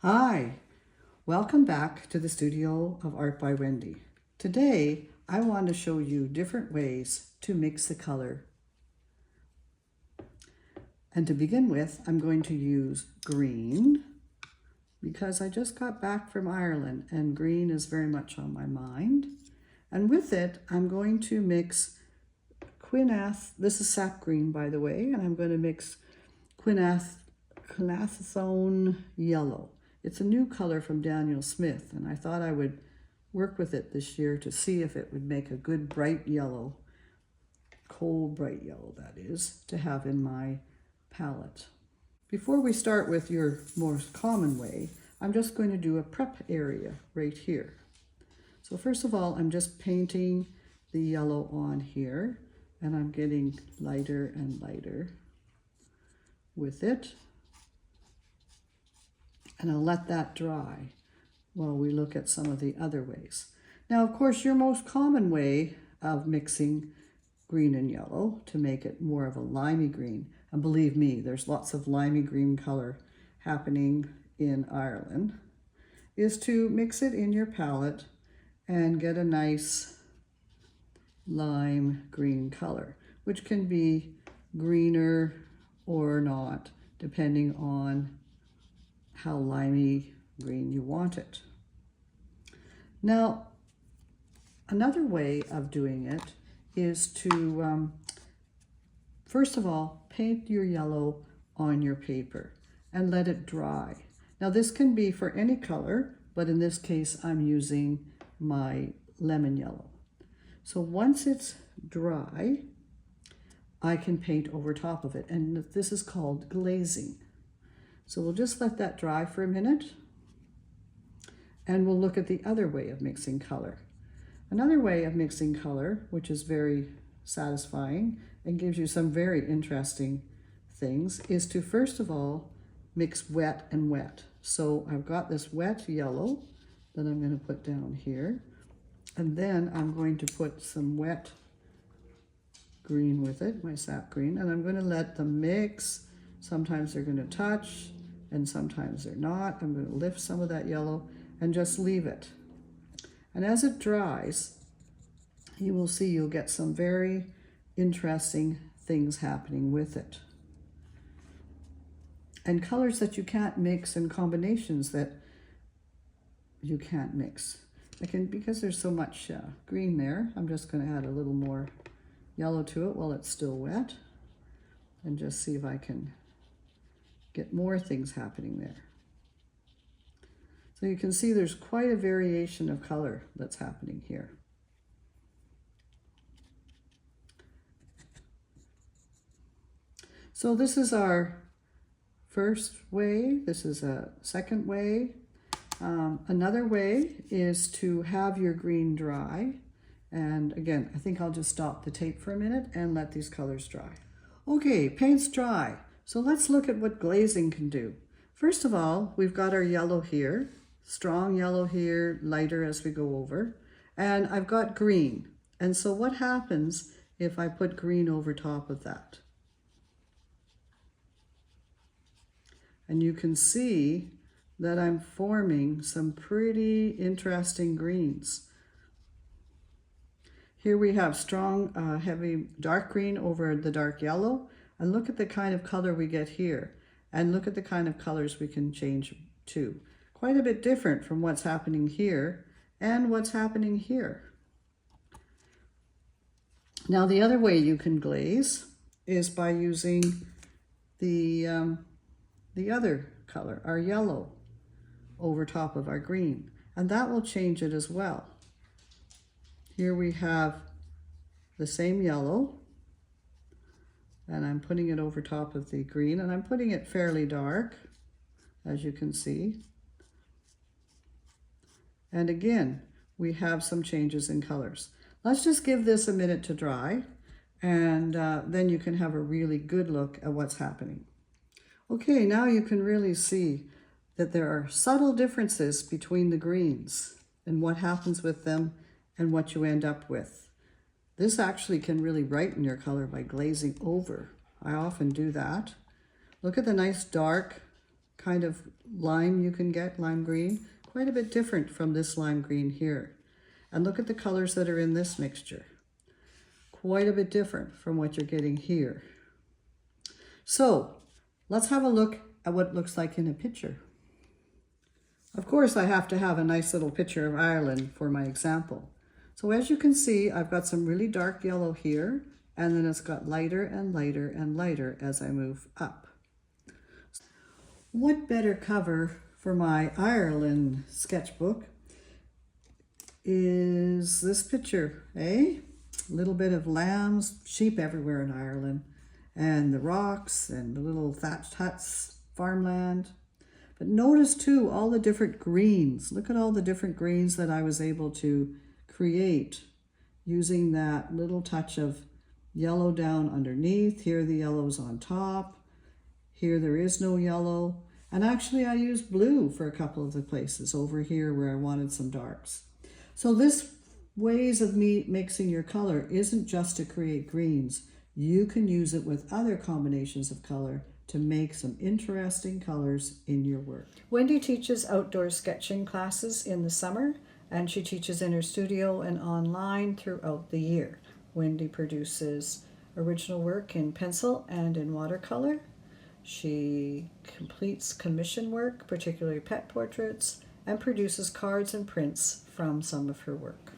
Hi, welcome back to the studio of Art by Wendy. Today, I want to show you different ways to mix the color. And to begin with, I'm going to use green because I just got back from Ireland and green is very much on my mind. And with it, I'm going to mix this is sap green by the way, and I'm going to mix quinathone yellow. It's a new color from Daniel Smith, and I thought I would work with it this year to see if it would make a good bright yellow, cold bright yellow that is, to have in my palette. Before we start with your most common way, I'm just going to do a prep area right here. So first of all, I'm just painting the yellow on here, and I'm getting lighter and lighter with it. And I'll let that dry while we look at some of the other ways. Now, of course, your most common way of mixing green and yellow to make it more of a limey green, and believe me, there's lots of limey green color happening in Ireland, is to mix it in your palette and get a nice lime green color, which can be greener or not, depending on how limey green you want it. Now, another way of doing it is to, first of all, paint your yellow on your paper and let it dry. Now, this can be for any color, but in this case, I'm using my lemon yellow. So once it's dry, I can paint over top of it, and this is called glazing. So we'll just let that dry for a minute, and we'll look at the other way of mixing color. Another way of mixing color, which is very satisfying and gives you some very interesting things, is to first of all mix wet and wet. So I've got this wet yellow that I'm going to put down here, and then I'm going to put some wet green with it, my sap green, and I'm going to let them mix. Sometimes they're going to touch and sometimes they're not. I'm going to lift some of that yellow and just leave it. And as it dries, you will see you'll get some very interesting things happening with it. And colors that you can't mix and combinations that you can't mix. Because there's so much green there, I'm just going to add a little more yellow to it while it's still wet and just see if I can get more things happening there. So you can see there's quite a variation of color that's happening here. So this is our first way. This is a second way. Another way is to have your green dry. And again, I think I'll just stop the tape for a minute and let these colors dry. Okay, paint's dry. So let's look at what glazing can do. First of all, we've got our yellow here, strong yellow here, lighter as we go over. And I've got green. And so what happens if I put green over top of that? And you can see that I'm forming some pretty interesting greens. Here we have strong, heavy dark green over the dark yellow. And look at the kind of color we get here. And look at the kind of colors we can change to. Quite a bit different from what's happening here and what's happening here. Now the other way you can glaze is by using the other color, our yellow, over top of our green. And that will change it as well. Here we have the same yellow, and I'm putting it over top of the green, and I'm putting it fairly dark, as you can see. And again, we have some changes in colors. Let's just give this a minute to dry, and then you can have a really good look at what's happening. Okay, now you can really see that there are subtle differences between the greens and what happens with them and what you end up with. This actually can really brighten your color by glazing over. I often do that. Look at the nice dark kind of lime you can get, lime green, quite a bit different from this lime green here. And look at the colors that are in this mixture. Quite a bit different from what you're getting here. So let's have a look at what it looks like in a picture. Of course, I have to have a nice little picture of Ireland for my example. So as you can see, I've got some really dark yellow here, and then it's got lighter and lighter and lighter as I move up. What better cover for my Ireland sketchbook is this picture, eh? A little bit of lambs, sheep everywhere in Ireland, and the rocks and the little thatched huts, farmland. But notice too all the different greens. Look at all the different greens that I was able to create using that little touch of yellow down underneath. Here the yellow's on top. Here there is no yellow. And actually I used blue for a couple of the places over here where I wanted some darks. So this ways of mixing your color isn't just to create greens. You can use it with other combinations of color to make some interesting colors in your work. Wendy teaches outdoor sketching classes in the summer, and she teaches in her studio and online throughout the year. Wendy produces original work in pencil and in watercolor. She completes commission work, particularly pet portraits, and produces cards and prints from some of her work.